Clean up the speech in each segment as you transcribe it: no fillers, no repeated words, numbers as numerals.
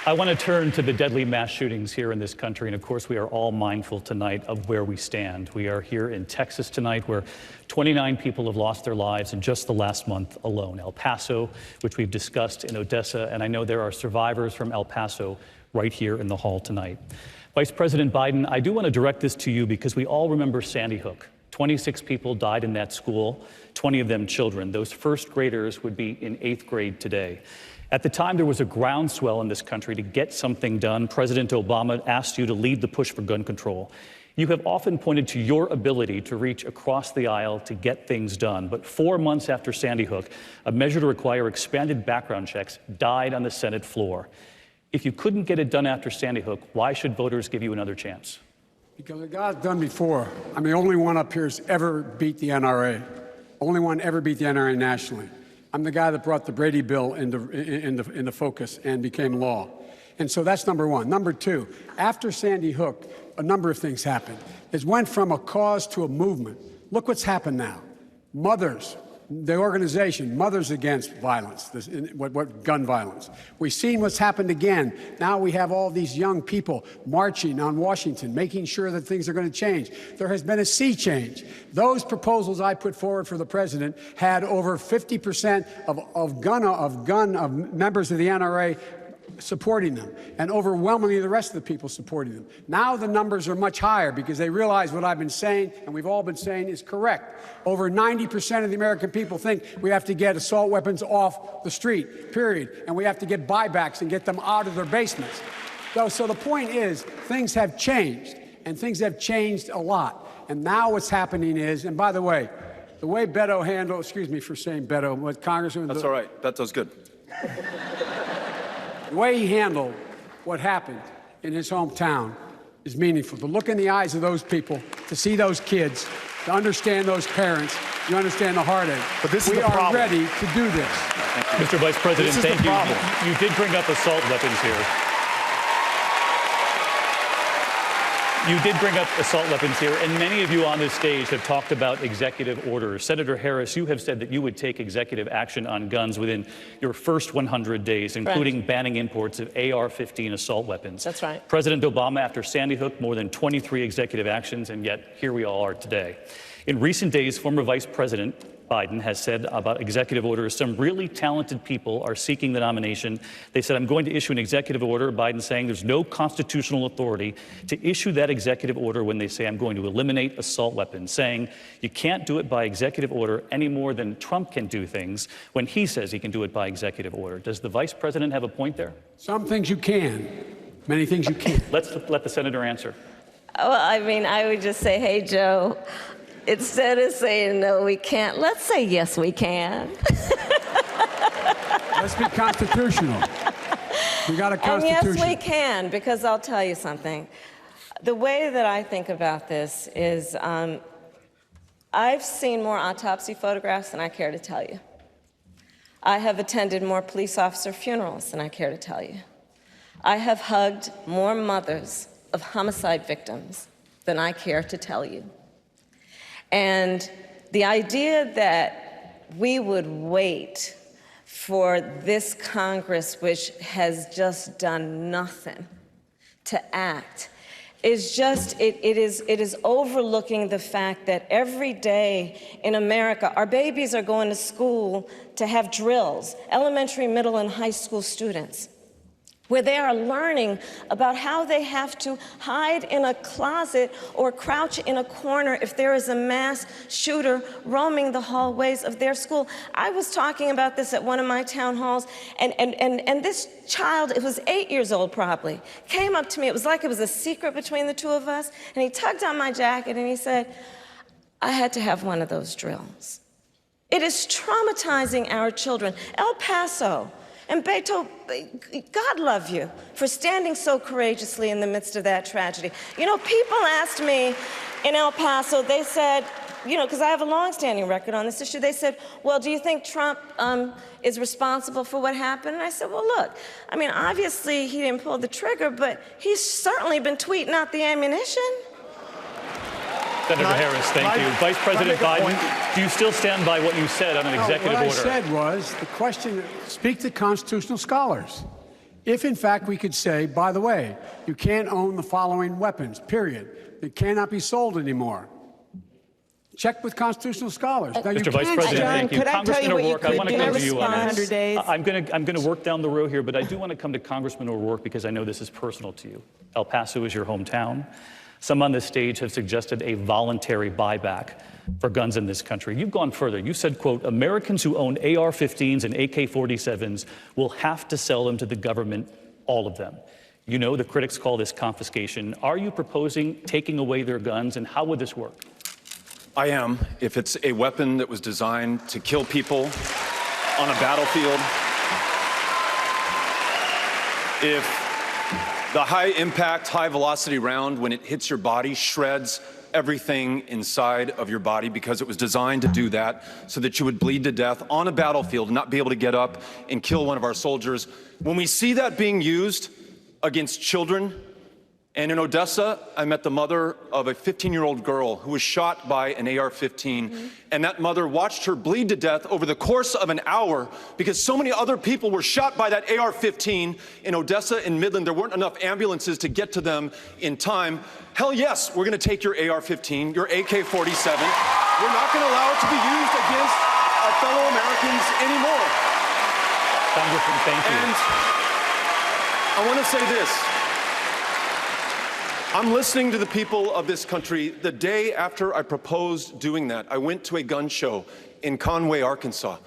I want to turn to the deadly mass shootings here in this country. And of course, we are all mindful tonight of where we stand. We are here in Texas tonight, where 29 people have lost their lives in just the last month alone. El Paso, which we've discussed, in Odessa. And I know there are survivors from El Paso right here in the hall tonight. Vice President Biden, I do want to direct this to you because we all remember Sandy Hook. 26 people died in that school, 20 of them children. Those first graders would be in 8th grade today. At the time, there was a groundswell in this country to get something done. President Obama asked you to lead the push for gun control. You have often pointed to your ability to reach across the aisle to get things done. But 4 months after Sandy Hook, a measure to require expanded background checks died on the Senate floor. If you couldn't get it done after Sandy Hook, why should voters give you another chance? Because it got done before. I'm the only one up here who's ever beat the NRA. Only one ever beat the NRA nationally. I'm the guy that brought the Brady Bill into focus and became law. And so that's number one. Number two, after Sandy Hook, a number of things happened. It went from a cause to a movement. Look what's happened now. Mothers, the organization, Mothers Against Violence, gun violence. We've seen what's happened again. Now we have all these young people marching on Washington, making sure that things are going to change. There has been a sea change. Those proposals I put forward for the president had over 50% of members of the NRA supporting them, and overwhelmingly the rest of the people supporting them. Now the numbers are much higher because they realize what I've been saying, and we've all been saying, is correct. Over 90% of the American people think we have to get assault weapons off the street, period. And we have to get buybacks and get them out of their basements. So the point is, things have changed, and things have changed a lot. And now what's happening is, and by the way Beto handled, excuse me for saying Beto, what Congressman... That's all right. That was good. The way he handled what happened in his hometown is meaningful. But look in the eyes of those people, to see those kids, to understand those parents, you understand the heartache. But this is we the problem. We are ready to do this. Mr. Vice President, thank you. You did bring up assault weapons here. You did bring up assault weapons here, and many of you on this stage have talked about executive orders. Senator Harris, you have said that you would take executive action on guns within your first 100 days, including banning imports of AR-15 assault weapons. That's right. President Obama, after Sandy Hook, more than 23 executive actions, and yet here we all are today. In recent days, former Vice President Biden has said about executive orders, some really talented people are seeking the nomination. They said, I'm going to issue an executive order. Biden saying there's no constitutional authority to issue that executive order when they say I'm going to eliminate assault weapons, saying you can't do it by executive order any more than Trump can do things when he says he can do it by executive order. Does the vice president have a point there? Some things you can, many things you can't. Let's let the senator answer. Well, I mean, I would just say, hey, Joe, instead of saying, no, we can't, let's say, yes, we can. Let's be constitutional. We got a constitution. And yes, we can, because I'll tell you something. The way that I think about this is I've seen more autopsy photographs than I care to tell you. I have attended more police officer funerals than I care to tell you. I have hugged more mothers of homicide victims than I care to tell you. And the idea that we would wait for this Congress, which has just done nothing to act, is just, it is overlooking the fact that every day in America, our babies are going to school to have drills, elementary, middle, and high school students, where they are learning about how they have to hide in a closet or crouch in a corner if there is a mass shooter roaming the hallways of their school. I was talking about this at one of my town halls, and this child, it was 8 years old probably, came up to me. It was like it was a secret between the two of us, and he tugged on my jacket and he said, I had to have one of those drills. It is traumatizing our children. El Paso, and Beto, God love you for standing so courageously in the midst of that tragedy. You know, people asked me in El Paso, they said, you know, because I have a long-standing record on this issue, they said, well, do you think Trump is responsible for what happened? And I said, well, look, I mean, obviously he didn't pull the trigger, but he's certainly been tweeting out the ammunition. Senator Harris, thank you. Vice President Biden, do you still stand by what you said on an executive order? What I said was, the question, speak to constitutional scholars. If, in fact, we could say, by the way, you can't own the following weapons, period. They cannot be sold anymore. Check with constitutional scholars. Now, Mr. Vice President, thank you. could I tell you Congressman what you O'Rourke, I could want to do come in to you on response? this. 100 days? I'm going to work down the row here, but I do want to come to Congressman O'Rourke because I know this is personal to you. El Paso is your hometown. Some on this stage have suggested a voluntary buyback for guns in this country. You've gone further. You said, quote, Americans who own AR-15s and AK-47s will have to sell them to the government, all of them. You know the critics call this confiscation. Are you proposing taking away their guns, and how would this work? I am, if it's a weapon that was designed to kill people on a battlefield, if the high-impact, high-velocity round, when it hits your body, shreds everything inside of your body because it was designed to do that so that you would bleed to death on a battlefield and not be able to get up and kill one of our soldiers. When we see that being used against children, and in Odessa, I met the mother of a 15-year-old girl who was shot by an AR-15, and that mother watched her bleed to death over the course of an hour because so many other people were shot by that AR-15 in Odessa and Midland. There weren't enough ambulances to get to them in time. Hell yes, we're going to take your AR-15, your AK-47. We're not going to allow it to be used against our fellow Americans anymore. Congressman, thank you. And I want to say this. I'm listening to the people of this country. The day after I proposed doing that, I went to a gun show in Conway, Arkansas,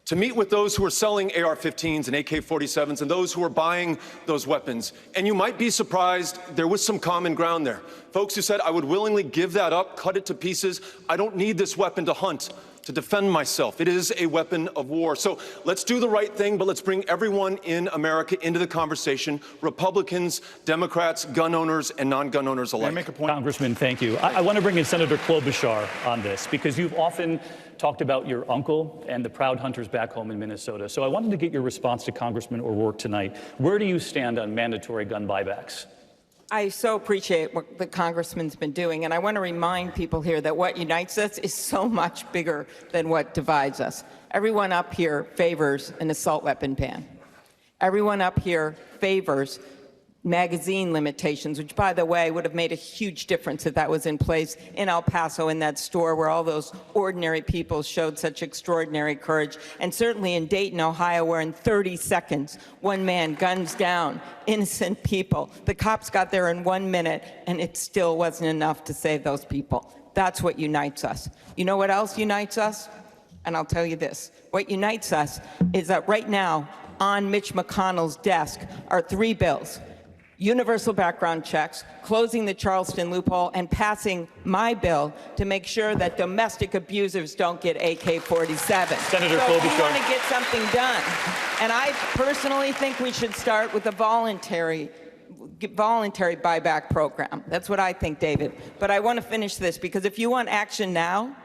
to meet with those who are selling AR-15s and AK-47s and those who are buying those weapons. And you might be surprised, there was some common ground there. Folks who said, I would willingly give that up, cut it to pieces. I don't need this weapon to hunt, to defend myself. It is a weapon of war. So let's do the right thing, but let's bring everyone in America into the conversation, Republicans, Democrats, gun owners, and non-gun owners alike. Can I make a point? Congressman, thank you. I want to bring in Senator Klobuchar on this because you've often talked about your uncle and the proud hunters back home in Minnesota. So I wanted to get your response to Congressman O'Rourke tonight. Where do you stand on mandatory gun buybacks? I so appreciate what the congressman's been doing, and I want to remind people here that what unites us is so much bigger than what divides us. Everyone up here favors an assault weapon ban. Everyone up here favors magazine limitations, which, by the way, would have made a huge difference if that was in place in El Paso, in that store where all those ordinary people showed such extraordinary courage, and certainly in Dayton, Ohio, where in 30 seconds, one man guns down innocent people. The cops got there in 1 minute, and it still wasn't enough to save those people. That's what unites us. You know what else unites us? And I'll tell you this. What unites us is that right now, on Mitch McConnell's desk are 3 bills. Universal background checks, closing the Charleston loophole, and passing my bill to make sure that domestic abusers don't get AK-47. Senator so Klobuchar. if we want to get something done, and I personally think we should start with a voluntary buyback program. That's what I think, David. But I want to finish this because if you want action now,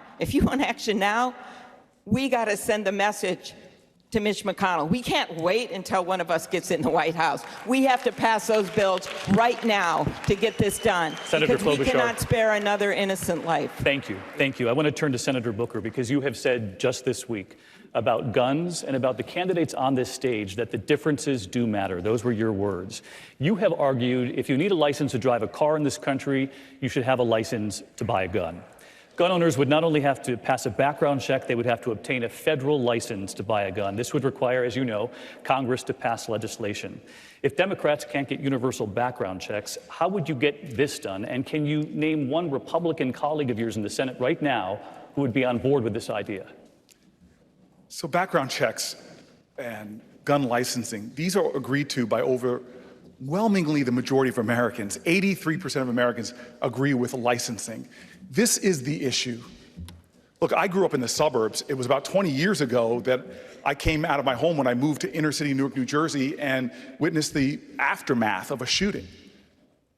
we got to send the message to Mitch McConnell. We can't wait until one of us gets in the White House. We have to pass those bills right now to get this done. Senator because Klobuchar. we cannot spare another innocent life. Thank you. Thank you. I want to turn to Senator Booker because you have said just this week about guns and about the candidates on this stage that the differences do matter. Those were your words. You have argued if you need a license to drive a car in this country, you should have a license to buy a gun. Gun owners would not only have to pass a background check, they would have to obtain a federal license to buy a gun. This would require, as you know, Congress to pass legislation. If Democrats can't get universal background checks, how would you get this done? And can you name one Republican colleague of yours in the Senate right now who would be on board with this idea? So background checks and gun licensing, these are agreed to by overwhelmingly the majority of Americans. 83% of Americans agree with licensing. This is the issue. Look, I grew up in the suburbs. It was about 20 years ago that I came out of my home when I moved to inner city Newark, New Jersey, and witnessed the aftermath of a shooting.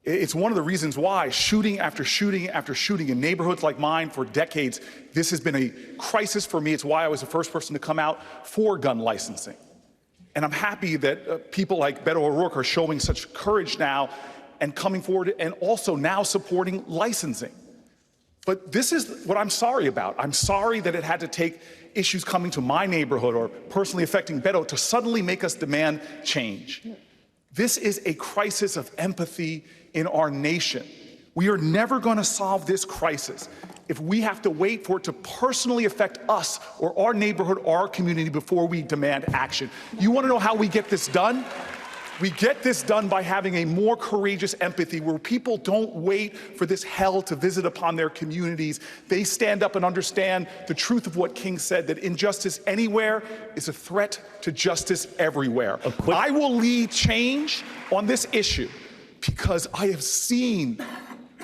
It's one of the reasons why shooting after shooting after shooting in neighborhoods like mine for decades, this has been a crisis for me. It's why I was the first person to come out for gun licensing. And I'm happy that people like Beto O'Rourke are showing such courage now and coming forward and also now supporting licensing. But this is what I'm sorry about. I'm sorry that it had to take issues coming to my neighborhood or personally affecting Beto to suddenly make us demand change. This is a crisis of empathy in our nation. We are never going to solve this crisis if we have to wait for it to personally affect us or our neighborhood or our community before we demand action. You want to know how we get this done? We get this done by having a more courageous empathy where people don't wait for this hell to visit upon their communities. They stand up and understand the truth of what King said, that injustice anywhere is a threat to justice everywhere. I will lead change on this issue because I have seen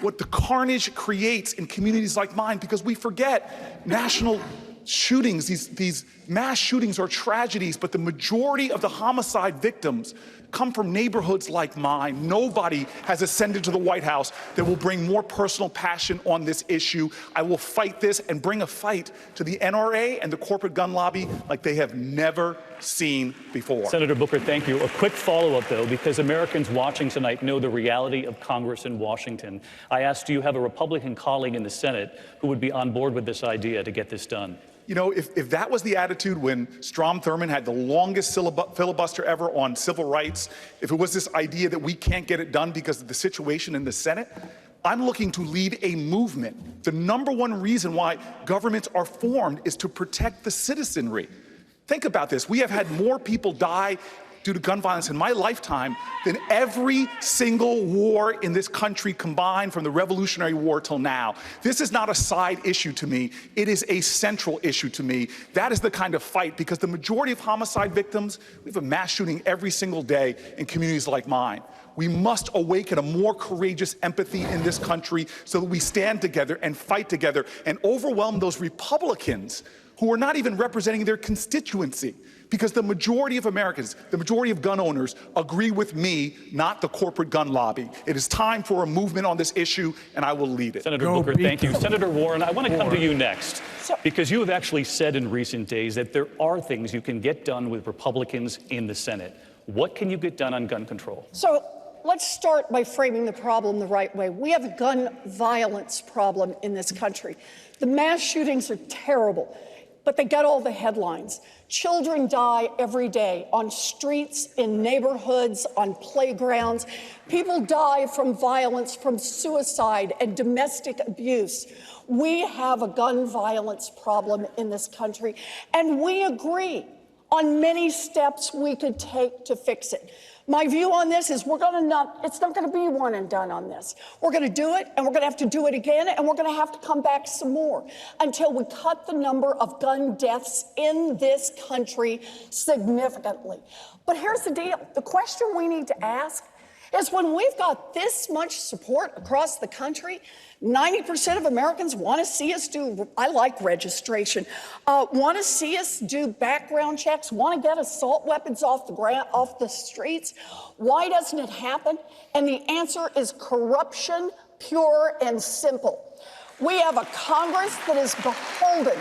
what the carnage creates in communities like mine, because we forget national shootings, these mass shootings are tragedies, but the majority of the homicide victims come from neighborhoods like mine. Nobody has ascended to the White House that will bring more personal passion on this issue. I will fight this and bring a fight to the NRA and the corporate gun lobby like they have never seen before. Senator Booker, thank you. A quick follow-up, though, because Americans watching tonight know the reality of Congress in Washington. I asked, do you have a Republican colleague in the Senate who would be on board with this idea to get this done? You know, if that was the attitude when Strom Thurmond had the longest filibuster ever on civil rights, if it was this idea that we can't get it done because of the situation in the Senate, I'm looking to lead a movement. The number one reason why governments are formed is to protect the citizenry. Think about this. We have had more people die due to gun violence in my lifetime than every single war in this country combined from the Revolutionary War till now. This is not a side issue to me. It is a central issue to me. That is the kind of fight, because the majority of homicide victims, we have a mass shooting every single day in communities like mine. We must awaken a more courageous empathy in this country so that we stand together and fight together and overwhelm those Republicans who are not even representing their constituency. Because the majority of Americans, the majority of gun owners agree with me, not the corporate gun lobby. It is time for a movement on this issue, and I will lead it. Senator Booker, thank you. Senator Warren, I want to come to you next, because you have actually said in recent days that there are things you can get done with Republicans in the Senate. What can you get done on gun control? So let's start by framing the problem the right way. We have a gun violence problem in this country. The mass shootings are terrible, but they get all the headlines. Children die every day on streets, in neighborhoods, on playgrounds. People die from violence, from suicide and domestic abuse. We have a gun violence problem in this country, and we agree on many steps we could take to fix it. My view on this is it's not going to be one and done on this. We're going to do it, and we're going to have to do it again, and we're going to have to come back some more until we cut the number of gun deaths in this country significantly. But here's the deal. The question we need to ask is, when we've got this much support across the country, 90% of Americans want to see us do, I like registration, want to see us do background checks, want to get assault weapons off the streets. Why doesn't it happen? And the answer is corruption, pure and simple. We have a Congress that is beholden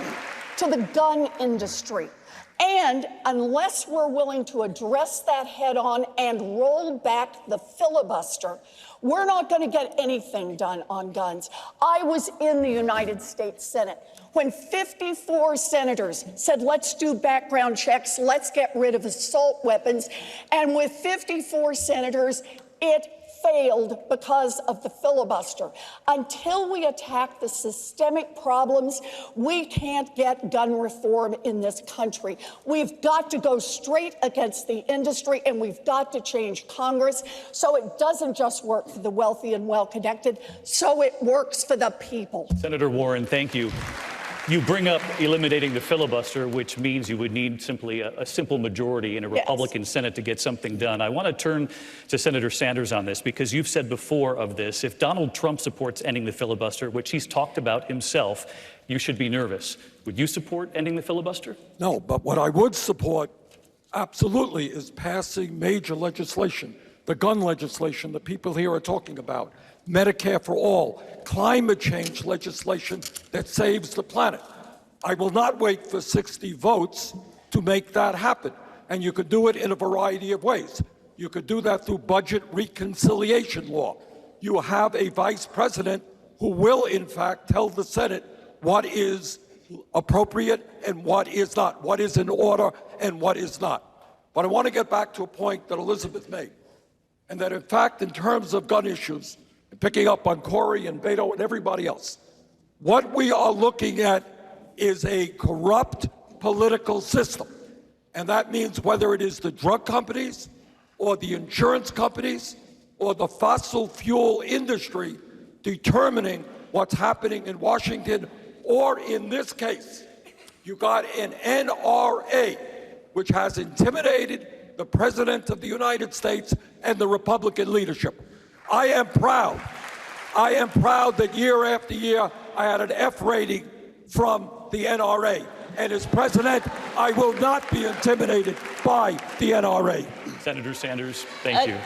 to the gun industry. And unless we're willing to address that head on and roll back the filibuster, we're not going to get anything done on guns. I was in the United States Senate when 54 senators said, let's do background checks, let's get rid of assault weapons. And with 54 senators, it failed because of the filibuster. Until we attack the systemic problems, we can't get gun reform in this country. We've got to go straight against the industry, and we've got to change Congress so it doesn't just work for the wealthy and well-connected, so it works for the people. Senator Warren, thank you. You bring up eliminating the filibuster, which means you would need simply a simple majority in a Republican Senate to get something done. I want to turn to Senator Sanders on this, because you've said before of this, if Donald Trump supports ending the filibuster, which he's talked about himself, you should be nervous. Would you support ending the filibuster? No, but what I would support absolutely is passing major legislation, the gun legislation that people here are talking about, Medicare for all, climate change legislation that saves the planet. I will not wait for 60 votes to make that happen. And you could do it in a variety of ways. You could do that through budget reconciliation law. You have a vice president who will, in fact, tell the Senate what is appropriate and what is not, what is in order and what is not. But I want to get back to a point that Elizabeth made. And that, in fact, in terms of gun issues, picking up on Cory and Beto and everybody else, what we are looking at is a corrupt political system. And that means whether it is the drug companies or the insurance companies or the fossil fuel industry determining what's happening in Washington, or in this case, you got an NRA, which has intimidated the President of the United States and the Republican leadership. I am proud that year after year I had an F rating from the NRA. And as president, I will not be intimidated by the NRA. Senator Sanders, thank you.